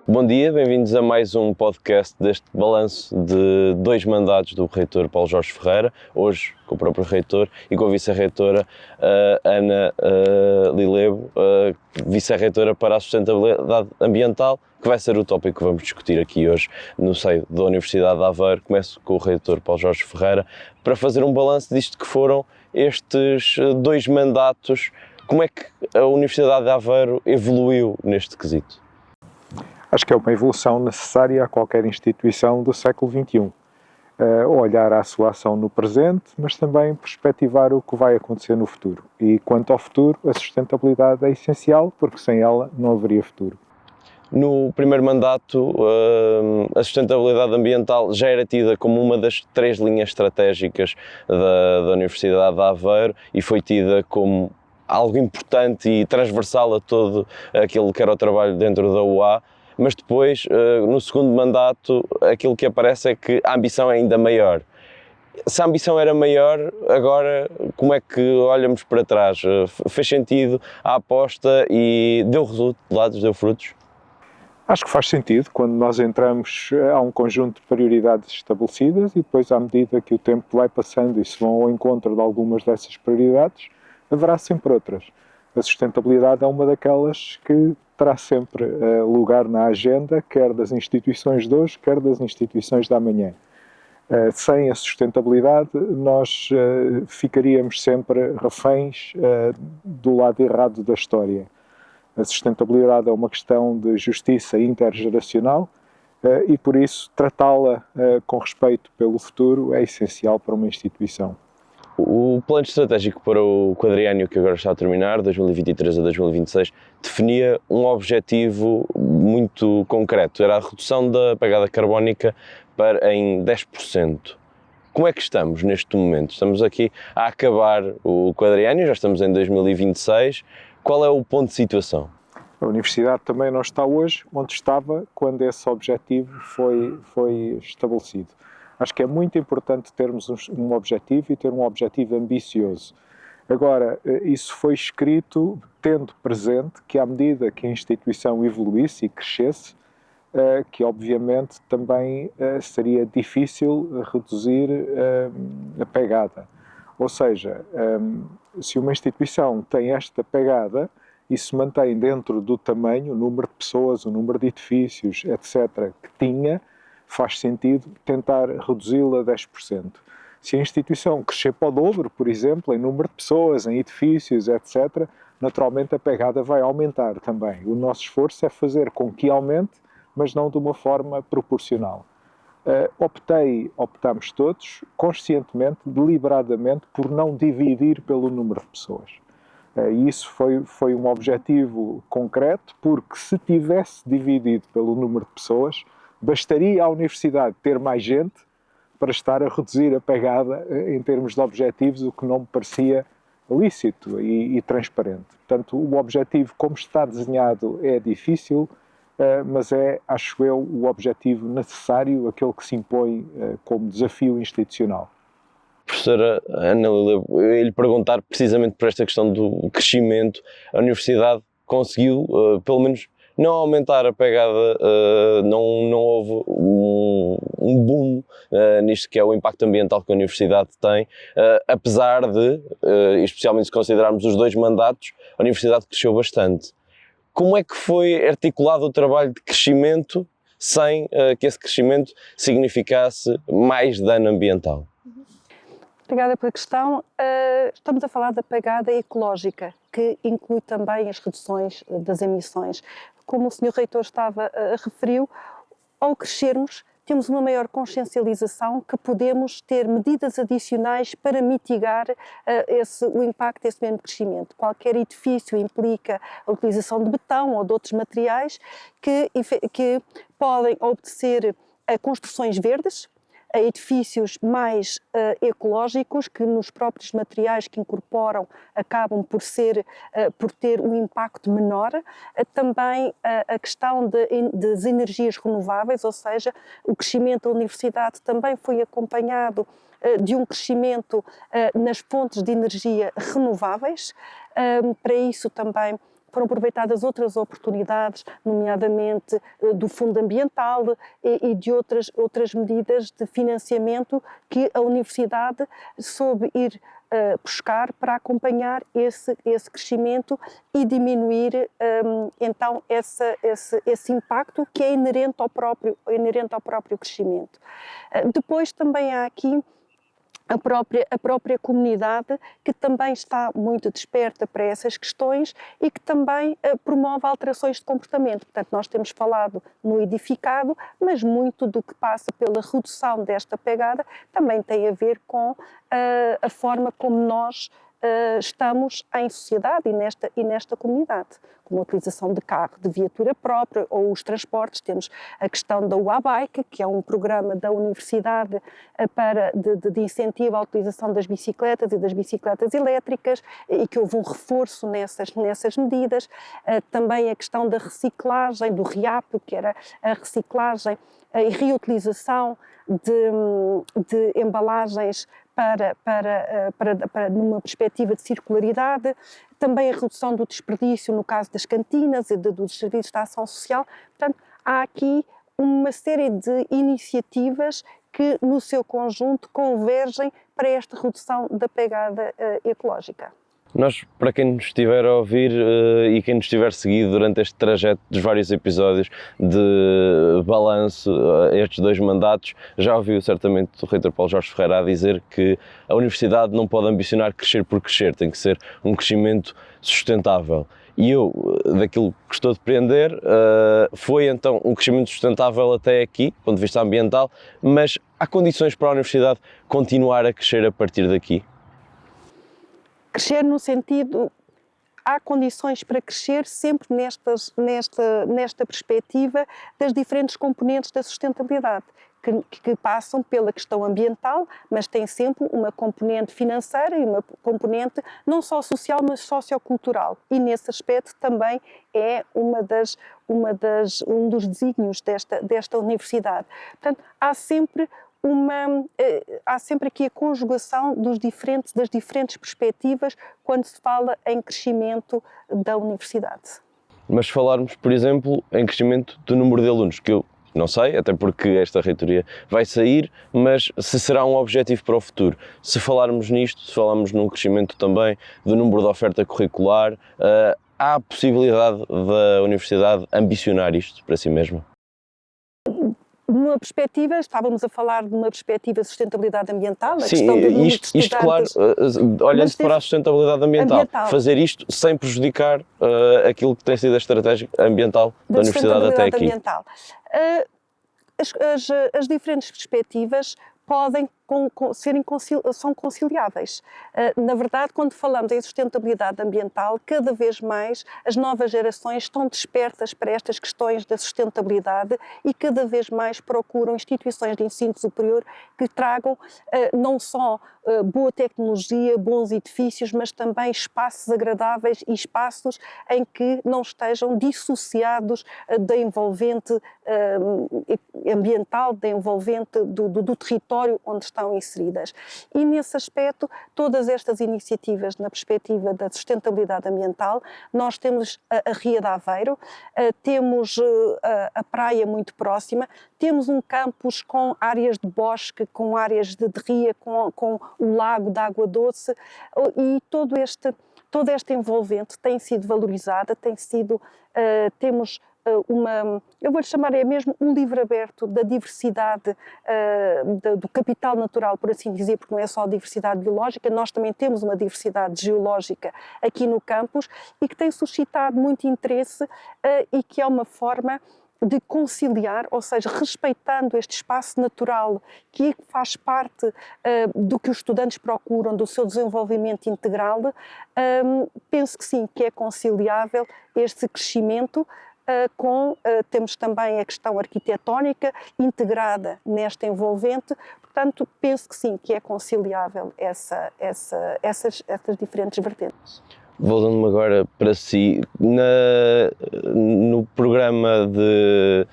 Bom dia, bem-vindos a mais um podcast deste balanço de 2 mandatos do reitor Paulo Jorge Ferreira, hoje com o próprio reitor e com a vice-reitora Ana Lilebo, vice-reitora para a sustentabilidade ambiental, que vai ser o tópico que vamos discutir aqui hoje no seio da Universidade de Aveiro. Começo com o reitor Paulo Jorge Ferreira para fazer um balanço disto que foram estes 2 mandatos. Como é que a Universidade de Aveiro evoluiu neste quesito? Acho que é uma evolução necessária a qualquer instituição do século XXI. Olhar a sua ação no presente, mas também perspectivar o que vai acontecer no futuro. E quanto ao futuro, a sustentabilidade é essencial, porque sem ela não haveria futuro. No primeiro mandato, a sustentabilidade ambiental já era tida como uma das 3 linhas estratégicas da Universidade de Aveiro e foi tida como algo importante e transversal a todo aquilo que era o trabalho dentro da UA. Mas depois, no segundo mandato, aquilo que aparece é que a ambição é ainda maior. Se a ambição era maior, agora como é que olhamos para trás? Fez sentido a aposta e deu resultados, deu frutos? Acho que faz sentido. Quando nós entramos, há um conjunto de prioridades estabelecidas e depois, à medida que o tempo vai passando e se vão ao encontro de algumas dessas prioridades, haverá sempre outras. A sustentabilidade é uma daquelas que terá sempre lugar na agenda, quer das instituições de hoje, quer das instituições de amanhã. Sem a sustentabilidade, nós ficaríamos sempre reféns do lado errado da história. A sustentabilidade é uma questão de justiça intergeracional e, por isso, tratá-la com respeito pelo futuro é essencial para uma instituição. O plano estratégico para o quadriênio que agora está a terminar, 2023 a 2026, definia um objetivo muito concreto, era a redução da pegada carbónica em 10%. Como é que estamos neste momento? Estamos aqui a acabar o quadriênio, já estamos em 2026, qual é o ponto de situação? A Universidade também não está hoje onde estava quando esse objetivo foi estabelecido. Acho que é muito importante termos um objetivo e ter um objetivo ambicioso. Agora, isso foi escrito tendo presente que, à medida que a instituição evoluísse e crescesse, que obviamente também seria difícil reduzir a pegada. Ou seja, se uma instituição tem esta pegada e se mantém dentro do tamanho, o número de pessoas, o número de edifícios, etc., que tinha, faz sentido tentar reduzi-la a 10%. Se a instituição crescer para o dobro, por exemplo, em número de pessoas, em edifícios, etc., naturalmente a pegada vai aumentar também. O nosso esforço é fazer com que aumente, mas não de uma forma proporcional. Optamos todos, conscientemente, deliberadamente, por não dividir pelo número de pessoas. E isso foi um objetivo concreto, porque se tivesse dividido pelo número de pessoas, bastaria à Universidade ter mais gente para estar a reduzir a pegada em termos de objetivos, o que não me parecia lícito e transparente. Portanto, o objetivo, como está desenhado, é difícil, mas é, acho eu, o objetivo necessário, aquele que se impõe como desafio institucional. Professora Ana Lilebo, eu ia lhe perguntar precisamente por esta questão do crescimento. A Universidade conseguiu, pelo menos, não aumentar a pegada, não houve um boom nisto que é o impacto ambiental que a Universidade tem, apesar de, especialmente se considerarmos os 2 mandatos, a Universidade cresceu bastante. Como é que foi articulado o trabalho de crescimento sem que esse crescimento significasse mais dano ambiental? Obrigada pela questão. Estamos a falar da pegada ecológica, que inclui também as reduções das emissões. Como o Sr. Reitor referiu, ao crescermos, temos uma maior consciencialização que podemos ter medidas adicionais para mitigar o impacto desse mesmo crescimento. Qualquer edifício implica a utilização de betão ou de outros materiais que podem obedecer a construções verdes, a edifícios mais ecológicos, que nos próprios materiais que incorporam acabam por ter um impacto menor. Também a questão das energias renováveis, ou seja, o crescimento da universidade também foi acompanhado de um crescimento nas fontes de energia renováveis. Para isso também foram aproveitadas outras oportunidades, nomeadamente do Fundo Ambiental e de outras medidas de financiamento que a Universidade soube ir buscar para acompanhar esse crescimento e diminuir então esse impacto que é inerente ao próprio crescimento. Depois também há aqui a própria comunidade, que também está muito desperta para essas questões e que também promove alterações de comportamento. Portanto, nós temos falado no edificado, mas muito do que passa pela redução desta pegada também tem a ver com a forma como nós estamos em sociedade e nesta comunidade, como a utilização de carro, de viatura própria ou os transportes. Temos a questão da UABike, que é um programa da Universidade de incentivo à utilização das bicicletas e das bicicletas elétricas, e que houve um reforço nessas medidas. Também a questão da reciclagem, do REAP, que era a reciclagem e reutilização de embalagens numa perspectiva de circularidade, também a redução do desperdício no caso das cantinas e dos serviços de ação social. Portanto, há aqui uma série de iniciativas que, no seu conjunto, convergem para esta redução da pegada ecológica. Nós, para quem nos estiver a ouvir e quem nos estiver seguido durante este trajeto dos vários episódios de balanço, estes 2 mandatos, já ouviu certamente o reitor Paulo Jorge Ferreira a dizer que a universidade não pode ambicionar crescer por crescer, tem que ser um crescimento sustentável. E eu, daquilo que estou a depreender, foi então um crescimento sustentável até aqui, do ponto de vista ambiental, mas há condições para a universidade continuar a crescer a partir daqui? Crescer no sentido, há condições para crescer sempre nesta perspectiva das diferentes componentes da sustentabilidade, que passam pela questão ambiental, mas tem sempre uma componente financeira e uma componente não só social, mas sociocultural. E nesse aspecto também é um dos desígnios desta universidade. Portanto, há sempre aqui a conjugação das diferentes perspectivas quando se fala em crescimento da universidade. Mas se falarmos, por exemplo, em crescimento do número de alunos, que eu não sei, até porque esta reitoria vai sair, mas se será um objetivo para o futuro. Se falarmos nisto, se falarmos num crescimento também do número de oferta curricular, há a possibilidade da universidade ambicionar isto para si mesma? Numa perspectiva, estávamos a falar de uma perspectiva de sustentabilidade ambiental, a sim, questão do número de isto claro, olhando para a sustentabilidade ambiental, fazer isto sem prejudicar aquilo que tem sido a estratégia ambiental da universidade até aqui. Ambiental. As diferentes perspectivas são conciliáveis. Na verdade, quando falamos em sustentabilidade ambiental, cada vez mais as novas gerações estão despertas para estas questões da sustentabilidade e cada vez mais procuram instituições de ensino superior que tragam não só boa tecnologia, bons edifícios, mas também espaços agradáveis e espaços em que não estejam dissociados da envolvente ambiental, da envolvente do território onde estão inseridas. E nesse aspecto, todas estas iniciativas na perspectiva da sustentabilidade ambiental, nós temos a Ria de Aveiro, temos a praia muito próxima, temos um campus com áreas de bosque, com áreas de ria, com o lago de água doce, e toda esta envolvente tem sido valorizada, temos eu vou-lhe chamar mesmo um livro aberto da diversidade, do capital natural, por assim dizer, porque não é só a diversidade biológica, nós também temos uma diversidade geológica aqui no campus e que tem suscitado muito interesse e que é uma forma de conciliar, ou seja, respeitando este espaço natural que faz parte do que os estudantes procuram, do seu desenvolvimento integral, penso que sim, que é conciliável este crescimento temos também a questão arquitetónica integrada nesta envolvente, portanto, penso que sim, que é conciliável essas diferentes vertentes. Voltando-me agora para si, no programa de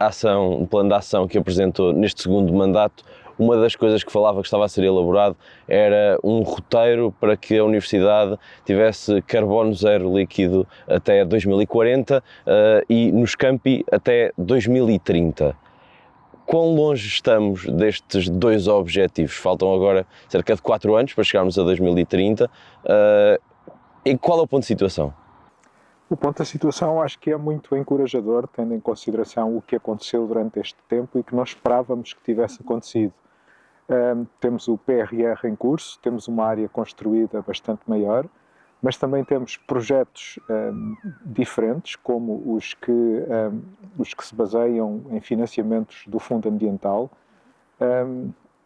ação, plano de ação que apresentou neste segundo mandato, uma das coisas que falava que estava a ser elaborado era um roteiro para que a Universidade tivesse carbono zero líquido até 2040 e nos campi até 2030. Quão longe estamos destes dois objetivos? Faltam agora cerca de 4 anos para chegarmos a 2030. E qual é o ponto de situação? O ponto da situação acho que é muito encorajador, tendo em consideração o que aconteceu durante este tempo e que nós esperávamos que tivesse acontecido. Temos o PRR em curso, temos uma área construída bastante maior, mas também temos projetos diferentes, como os que se baseiam em financiamentos do Fundo Ambiental.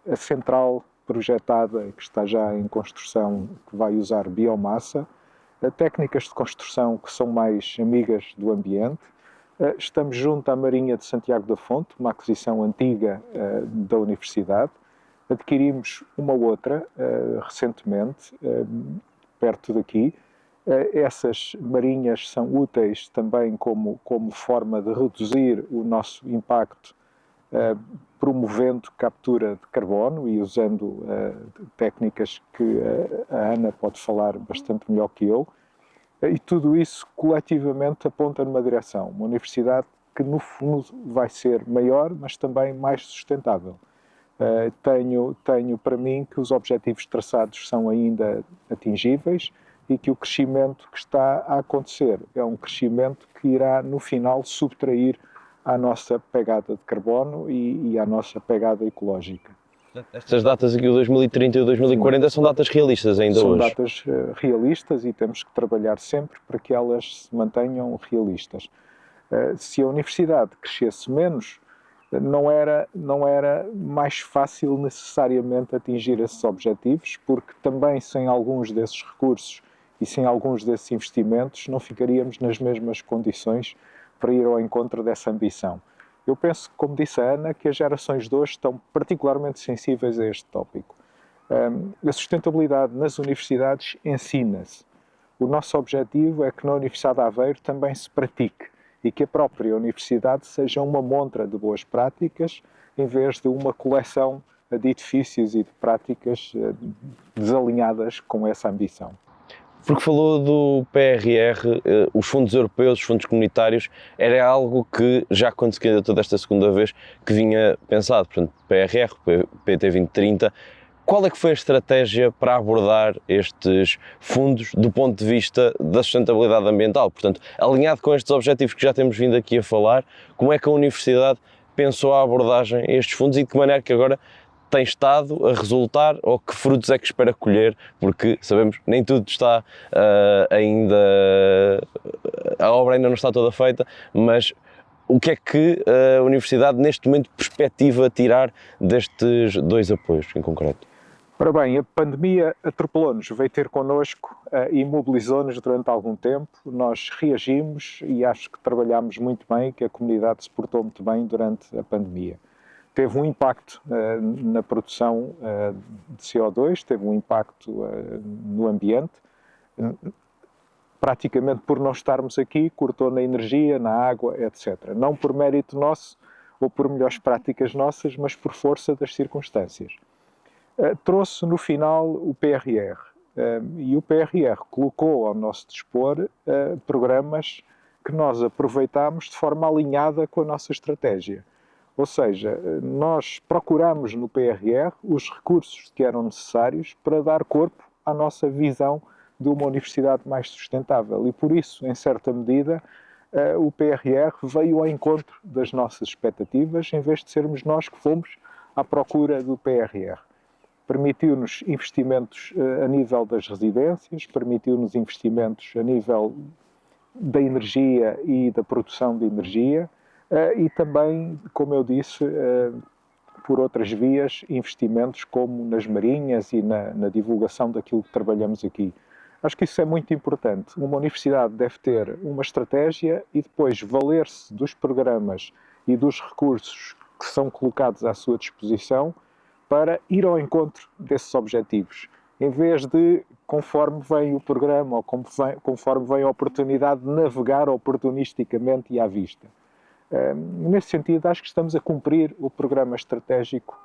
A central projetada, que está já em construção, que vai usar biomassa, técnicas de construção que são mais amigas do ambiente. Estamos junto à Marinha de Santiago da Fonte, uma aquisição antiga da Universidade. Adquirimos uma outra recentemente, perto daqui. Essas marinhas são úteis também como forma de reduzir o nosso impacto, promovendo captura de carbono e usando técnicas que a Ana pode falar bastante melhor que eu. E tudo isso coletivamente aponta numa direção, uma universidade que no fundo vai ser maior, mas também mais sustentável. Tenho para mim que os objetivos traçados são ainda atingíveis e que o crescimento que está a acontecer é um crescimento que irá no final subtrair à nossa pegada de carbono e à nossa pegada ecológica. Estas datas aqui, o 2030 e o 2040, são datas realistas ainda hoje? São datas realistas e temos que trabalhar sempre para que elas se mantenham realistas. Se a universidade crescesse menos, não era mais fácil necessariamente atingir esses objetivos, porque também sem alguns desses recursos e sem alguns desses investimentos não ficaríamos nas mesmas condições para ir ao encontro dessa ambição. Eu penso, como disse a Ana, que as gerações de hoje estão particularmente sensíveis a este tópico. A sustentabilidade nas universidades ensina-se. O nosso objetivo é que na Universidade de Aveiro também se pratique e que a própria universidade seja uma montra de boas práticas em vez de uma coleção de edifícios e de práticas desalinhadas com essa ambição. Porque falou do PRR, os fundos europeus, os fundos comunitários, era algo que já quando se candidatou desta segunda vez que vinha pensado. Portanto, PRR, PT 2030, qual é que foi a estratégia para abordar estes fundos do ponto de vista da sustentabilidade ambiental? Portanto, alinhado com estes objetivos que já temos vindo aqui a falar, como é que a Universidade pensou a abordagem a estes fundos e de que maneira que agora tem estado a resultar ou que frutos é que espera colher, porque sabemos que nem tudo está ainda, a obra ainda não está toda feita, mas o que é que a Universidade neste momento perspectiva tirar destes dois apoios em concreto? Ora bem, a pandemia atropelou-nos, veio ter connosco e mobilizou-nos durante algum tempo. Nós reagimos e acho que trabalhámos muito bem, que a comunidade se portou muito bem durante a pandemia. Teve um impacto na produção de CO2, teve um impacto no ambiente. Praticamente por não estarmos aqui, cortou na energia, na água, etc. Não por mérito nosso ou por melhores práticas nossas, mas por força das circunstâncias. Trouxe no final o PRR e o PRR colocou ao nosso dispor programas que nós aproveitámos de forma alinhada com a nossa estratégia. Ou seja, nós procuramos no PRR os recursos que eram necessários para dar corpo à nossa visão de uma universidade mais sustentável. E por isso, em certa medida, o PRR veio ao encontro das nossas expectativas, em vez de sermos nós que fomos à procura do PRR. Permitiu-nos investimentos a nível das residências, permitiu-nos investimentos a nível da energia e da produção de energia, e também, como eu disse, por outras vias, investimentos como nas marinhas e na divulgação daquilo que trabalhamos aqui. Acho que isso é muito importante. Uma universidade deve ter uma estratégia e depois valer-se dos programas e dos recursos que são colocados à sua disposição para ir ao encontro desses objetivos, em vez de, conforme vem o programa ou conforme vem a oportunidade de navegar oportunisticamente e à vista. Nesse sentido, acho que estamos a cumprir o programa estratégico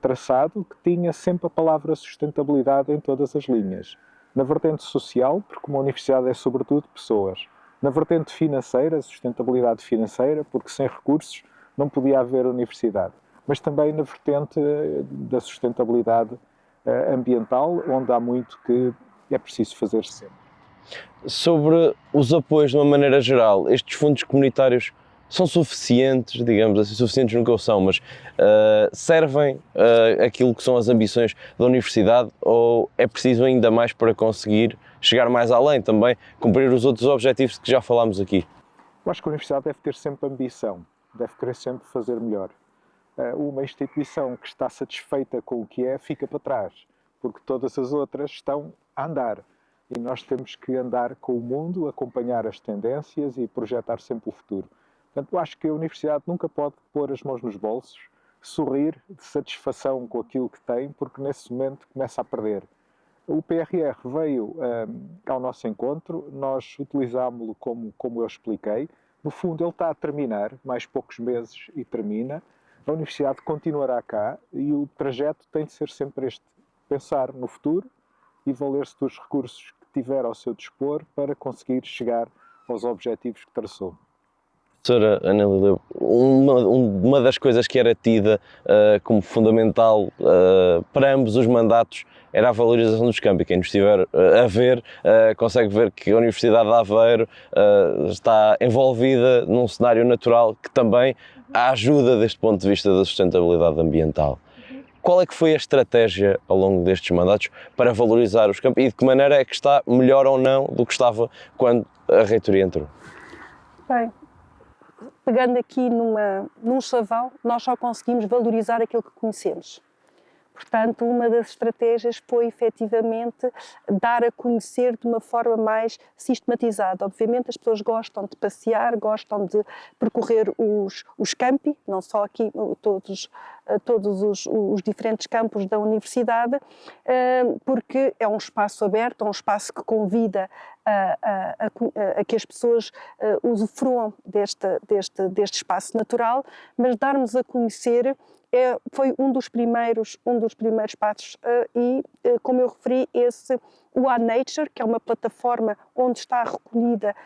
traçado, que tinha sempre a palavra sustentabilidade em todas as linhas. Na vertente social, porque uma universidade é sobretudo pessoas. Na vertente financeira, sustentabilidade financeira, porque sem recursos não podia haver universidade. Mas também na vertente da sustentabilidade ambiental, onde há muito que é preciso fazer sempre. Sobre os apoios de uma maneira geral, estes fundos comunitários são suficientes, digamos assim, suficientes nunca o são, mas servem aquilo que são as ambições da universidade, ou é preciso ainda mais para conseguir chegar mais além também, cumprir os outros objetivos que já falámos aqui? Eu acho que a universidade deve ter sempre ambição, deve querer sempre fazer melhor. Uma instituição que está satisfeita com o que é, fica para trás, porque todas as outras estão a andar. E nós temos que andar com o mundo, acompanhar as tendências e projetar sempre o futuro. Portanto, eu acho que a universidade nunca pode pôr as mãos nos bolsos, sorrir de satisfação com aquilo que tem, porque nesse momento começa a perder. O PRR veio ao nosso encontro, nós utilizámo-lo como eu expliquei. No fundo, ele está a terminar, mais poucos meses e termina. A universidade continuará cá e o trajeto tem de ser sempre este: pensar no futuro e valer-se dos recursos que tiver ao seu dispor para conseguir chegar aos objetivos que traçou. Professora Ana Lília, uma das coisas que era tida como fundamental para ambos os mandatos era a valorização dos campi. Quem nos estiver a ver consegue ver que a Universidade de Aveiro está envolvida num cenário natural que também a ajuda desde o ponto de vista da sustentabilidade ambiental. Qual é que foi a estratégia ao longo destes mandatos para valorizar os campi e de que maneira é que está melhor ou não do que estava quando a reitoria entrou? Bem, pegando aqui num chavão, nós só conseguimos valorizar aquilo que conhecemos. Portanto, uma das estratégias foi efetivamente dar a conhecer de uma forma mais sistematizada. Obviamente as pessoas gostam de passear, gostam de percorrer os campi, não só aqui, todos os diferentes campos da universidade, porque é um espaço aberto, é um espaço que convida a que as pessoas usufruam deste espaço natural, mas darmos a conhecer foi um dos primeiros passos e, como eu referi, o A-Nature, que é uma plataforma onde está recolhida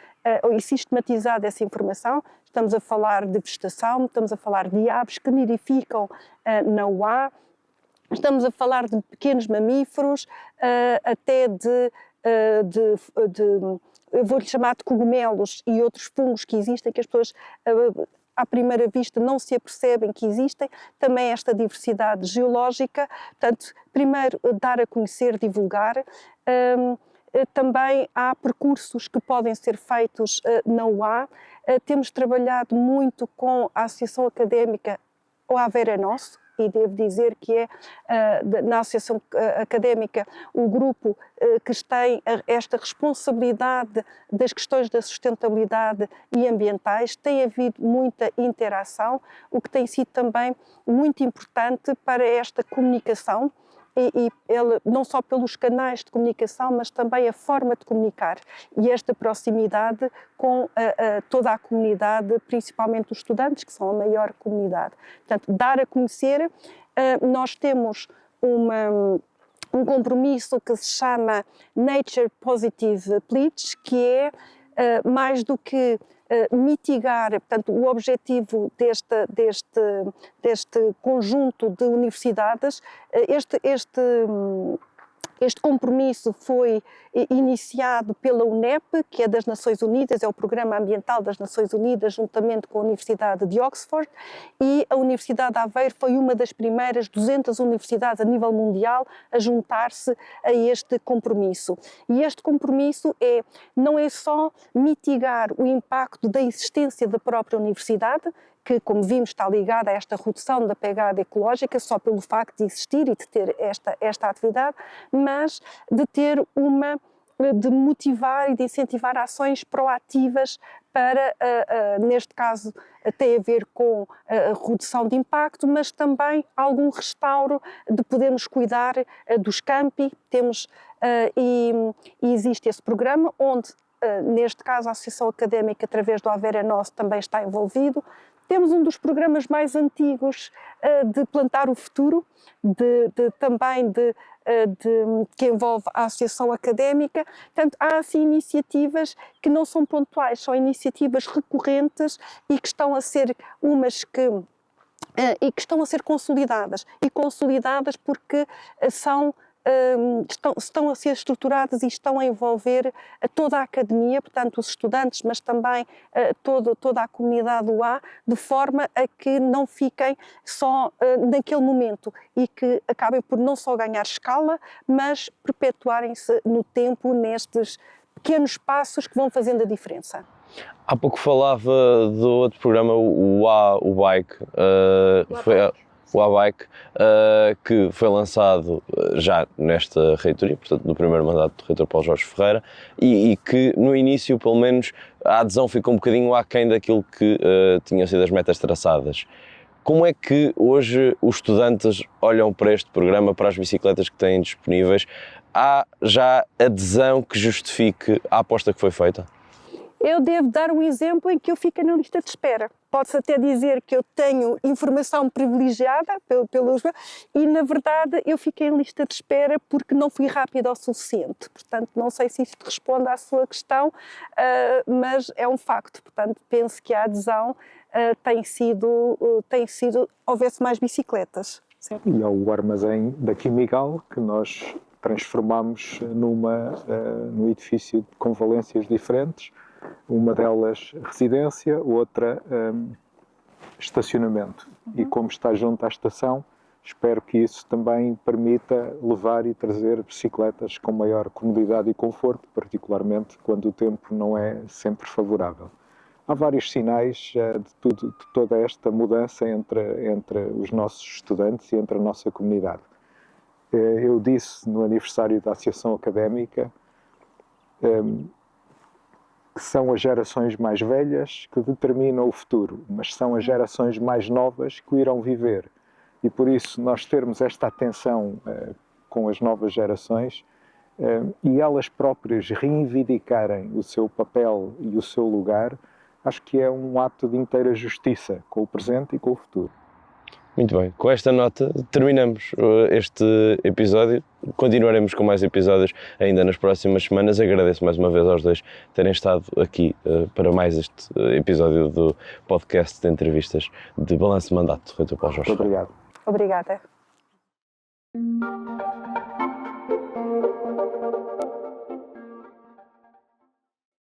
e sistematizada essa informação. Estamos a falar de vegetação, estamos a falar de aves que nidificam na UA, estamos a falar de pequenos mamíferos, até eu vou-lhe chamar de cogumelos e outros fungos que existem, que as pessoas à primeira vista não se apercebem que existem, também esta diversidade geológica. Portanto, primeiro dar a conhecer, divulgar. Também há percursos que podem ser feitos na UA. Temos trabalhado muito com a Associação Académica O Aveiro é Nosso, e devo dizer que é na Associação Académica o grupo que tem esta responsabilidade das questões da sustentabilidade e ambientais. Tem havido muita interação, o que tem sido também muito importante para esta comunicação, e ele, não só pelos canais de comunicação, mas também a forma de comunicar e esta proximidade com toda a comunidade, principalmente os estudantes, que são a maior comunidade. Portanto, dar a conhecer, nós temos um compromisso que se chama Nature Positive Pledge, que é mais do que mitigar, portanto, o objetivo deste conjunto de universidades. Este compromisso foi iniciado pela UNEP, que é das Nações Unidas, é o Programa Ambiental das Nações Unidas, juntamente com a Universidade de Oxford, e a Universidade de Aveiro foi uma das primeiras 200 universidades a nível mundial a juntar-se a este compromisso. E este compromisso não é só mitigar o impacto da existência da própria universidade, que, como vimos, está ligada a esta redução da pegada ecológica só pelo facto de existir e de ter esta atividade, mas de ter uma de motivar e de incentivar ações proativas para, neste caso, tem a ver com a redução de impacto, mas também algum restauro de podermos cuidar dos campi. Temos, e existe esse programa onde, neste caso, a Associação Académica, através do Haver é Nosso, também está envolvido. Temos um dos programas mais antigos de plantar o futuro, que envolve a Associação Académica. Portanto, há assim iniciativas que não são pontuais, são iniciativas recorrentes e que estão a ser estão a ser consolidadas. E consolidadas porque estão a ser estruturadas e estão a envolver toda a academia, portanto os estudantes, mas também toda a comunidade UA, de forma a que não fiquem só naquele momento e que acabem por não só ganhar escala, mas perpetuarem-se no tempo nestes pequenos passos que vão fazendo a diferença. Há pouco falava do outro programa, o A-Bike, o A-Bike, que foi lançado já nesta reitoria, portanto no primeiro mandato do reitor Paulo Jorge Ferreira, e que no início, pelo menos, a adesão ficou um bocadinho aquém daquilo que tinham sido as metas traçadas. Como é que hoje os estudantes olham para este programa, para as bicicletas que têm disponíveis? Há já adesão que justifique a aposta que foi feita? Eu devo dar um exemplo em que eu fico na lista de espera. Pode-se até dizer que eu tenho informação privilegiada e, na verdade, eu fiquei em lista de espera porque não fui rápida o suficiente. Portanto, não sei se isto responde à sua questão, mas é um facto. Portanto, penso que a adesão tem sido houvesse mais bicicletas. Certo? E é o armazém da Quimigal que nós transformamos num edifício com valências diferentes. Uma delas residência, outra estacionamento. E como está junto à estação, espero que isso também permita levar e trazer bicicletas com maior comodidade e conforto, particularmente quando o tempo não é sempre favorável. Há vários sinais de toda esta mudança entre os nossos estudantes e entre a nossa comunidade. Eu disse no aniversário da Associação Académica que são as gerações mais velhas que determinam o futuro, mas são as gerações mais novas que o irão viver. E por isso nós termos esta atenção com as novas gerações e elas próprias reivindicarem o seu papel e o seu lugar, acho que é um ato de inteira justiça com o presente e com o futuro. Muito bem, com esta nota terminamos este episódio. Continuaremos com mais episódios ainda nas próximas semanas. Agradeço mais uma vez aos dois terem estado aqui para mais este episódio do podcast de entrevistas de Balanço de Mandato do reitor Paulo Jorge. Muito obrigado. Obrigada.